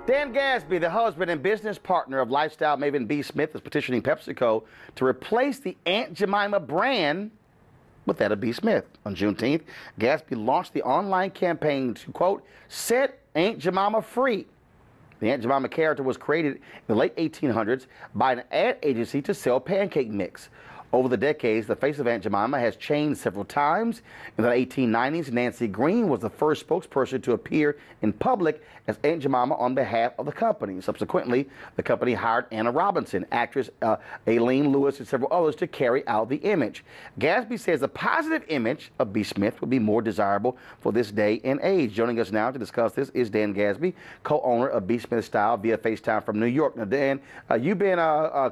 Dan Gasby, the husband and business partner of lifestyle maven B. Smith, is petitioning PepsiCo to replace the Aunt Jemima brand with that of B. Smith. On Juneteenth, Gasby launched the online campaign to, quote, set Aunt Jemima free. The Aunt Jemima character was created in the late 1800s by an ad agency to sell pancake mix. Over the decades, the face of Aunt Jemima has changed several times. In the 1890s, Nancy Green was the first spokesperson to appear in public as Aunt Jemima on behalf of the company. Subsequently, the company hired Anna Robinson, actress Aileen Lewis, and several others to carry out the image. Gasby says a positive image of B. Smith would be more desirable for this day and age. Joining us now to discuss this is Dan Gasby, co-owner of B. Smith Style via FaceTime from New York. Now, Dan, you've been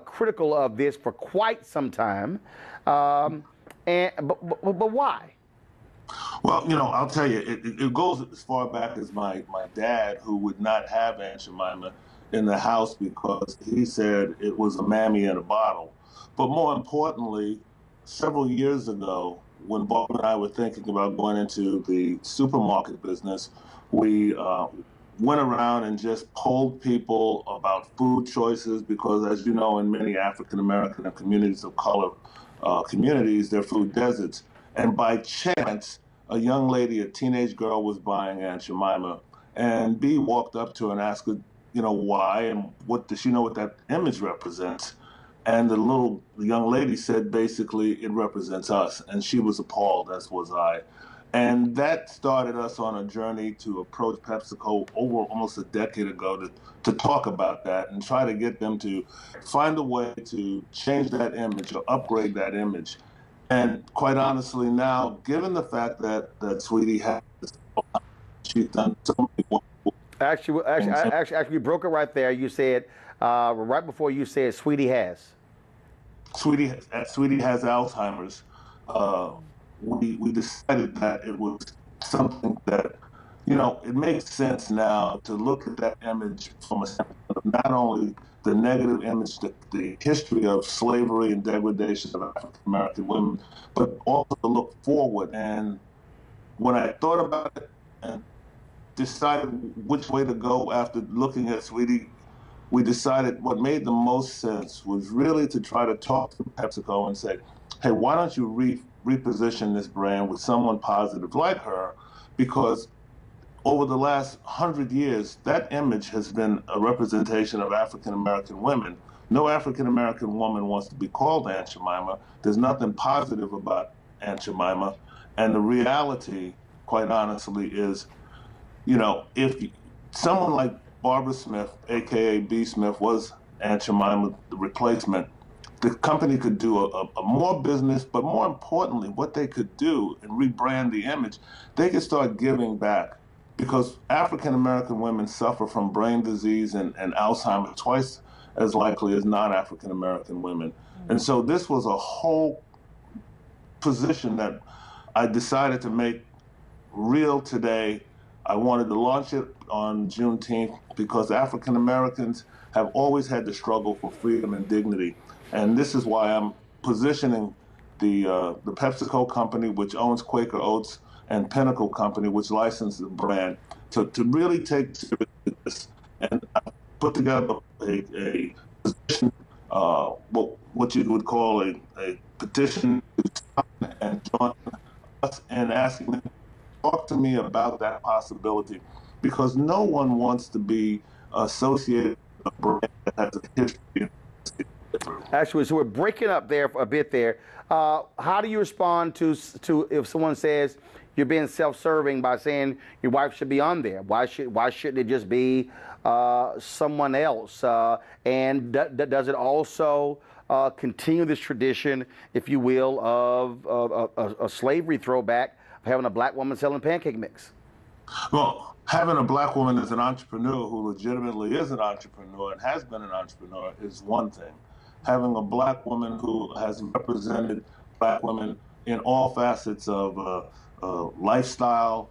critical of this for quite some time. But why? Well, I'll tell you, it goes as far back as my dad, who would not have Aunt Jemima in the house because he said it was a mammy in a bottle. But more importantly, several years ago, when Bob and I were thinking about going into the supermarket business, we went around and just polled people about food choices because, as you know, in many African American and communities of color communities, they're food deserts. And by chance, a young lady, a teenage girl, was buying Aunt Jemima, and B walked up to her and asked her, why, and what does she know what that image represents? And the young lady said, basically, it represents us. And she was appalled, as was I. And that started us on a journey to approach PepsiCo over almost a decade ago to talk about that and try to get them to find a way to change that image or upgrade that image. And quite honestly now, given the fact that Sweetie has, she's done so many wonderful Actually, you broke it right there. You said, right before you said Sweetie has. Sweetie has Alzheimer's. We decided that it was something that, it makes sense now to look at that image from a standpoint of not only the negative image, the history of slavery and degradation of African American women, but also to look forward. And when I thought about it and decided which way to go after looking at Sweetie, we decided what made the most sense was really to try to talk to PepsiCo and say, hey, why don't you reposition this brand with someone positive like her? Because over the last 100 years, that image has been a representation of African-American women. No African-American woman wants to be called Aunt Jemima. There's nothing positive about Aunt Jemima. And the reality, quite honestly, is, if someone like Barbara Smith, AKA B. Smith, was Aunt Jemima, the replacement, the company could do a more business, but more importantly, what they could do and rebrand the image, they could start giving back. Because African-American women suffer from brain disease and Alzheimer's twice as likely as non-African-American women. And so this was a whole position that I decided to make real today. I wanted to launch it on Juneteenth because African-Americans have always had to struggle for freedom and dignity. And this is why I'm positioning the PepsiCo company, which owns Quaker Oats, and Pinnacle Company, which licenses the brand, to really take seriously this and put together a position, what you would call a petition and join us and asking them to talk to me about that possibility, because no one wants to be associated with a brand that has a history. Actually, so we're breaking up there for a bit there. How do you respond to if someone says you're being self-serving by saying your wife should be on there? Why shouldn't it just be someone else? And does it also continue this tradition, if you will, of a slavery throwback of having a black woman selling pancake mix? Well, having a black woman as an entrepreneur who legitimately is an entrepreneur and has been an entrepreneur is one thing. Having a black woman who has represented black women in all facets of lifestyle,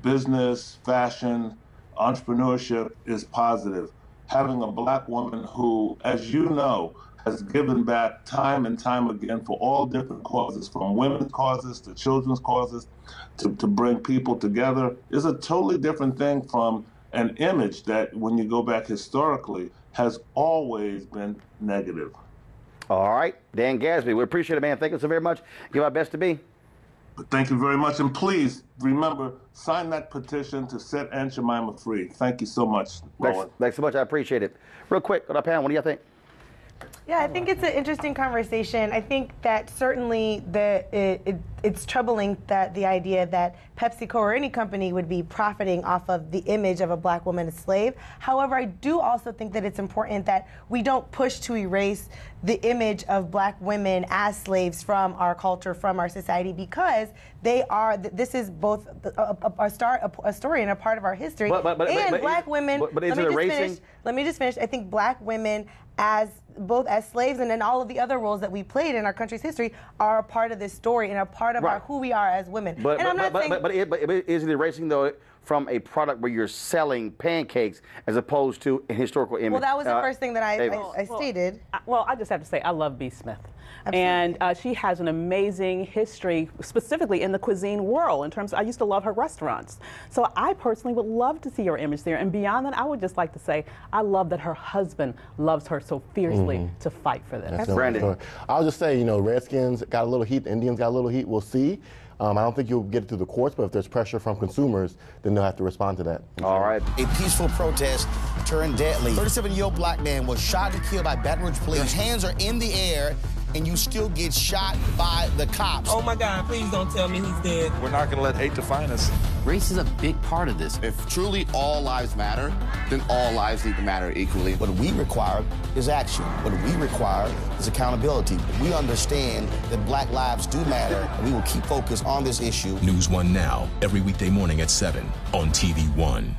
business, fashion, entrepreneurship is positive. Having a black woman who, as you know, has given back time and time again for all different causes, from women's causes to children's causes, to bring people together, is a totally different thing from an image that, when you go back historically, has always been negative. All right, Dan Gasby, we appreciate it, man. Thank you so very much. Give our best to be. But thank you very much, and please remember, sign that petition to set Aunt Jemima free. Thank you so much, Roland. Thanks so much. I appreciate it. Real quick, on our panel, what do y'all think? Yeah, I think it's an interesting conversation. I think that certainly it's troubling that the idea that PepsiCo or any company would be profiting off of the image of a black woman as slave. However, I do also think that it's important that we don't push to erase the image of black women as slaves from our culture, from our society, because they are. This is both a story and a part of our history. But black women. But is it erasing? Let me just finish. I think black women, as both as slaves and in all of the other roles that we played in our country's history, are a part of this story and a part of who we are as women. But is it erasing, though, from a product where you're selling pancakes as opposed to a historical image? Well, that was the first thing that I stated. Well, I just have to say, I love B. Smith. Absolutely. And she has an amazing history, specifically in the cuisine world, in terms of, I used to love her restaurants. So I personally would love to see her image there. And beyond that, I would just like to say, I love that her husband loves her so fiercely to fight for this. Brandon. I'll just say, Redskins got a little heat, the Indians got a little heat, we'll see. I don't think you'll get it through the courts, but if there's pressure from consumers, then they'll have to respond to that. All right. A peaceful protest turned deadly. 37-year-old black man was shot and killed by Baton Rouge police. Your hands are in the air, and you still get shot by the cops. Oh my God, please don't tell me he's dead. We're not going to let hate define us. Race is a big part of this. If truly all lives matter, then all lives need to matter equally. What we require is action. What we require is accountability. We understand that black lives do matter, and we will keep focused on this issue. NewsOne Now, every weekday morning at 7 on TV1.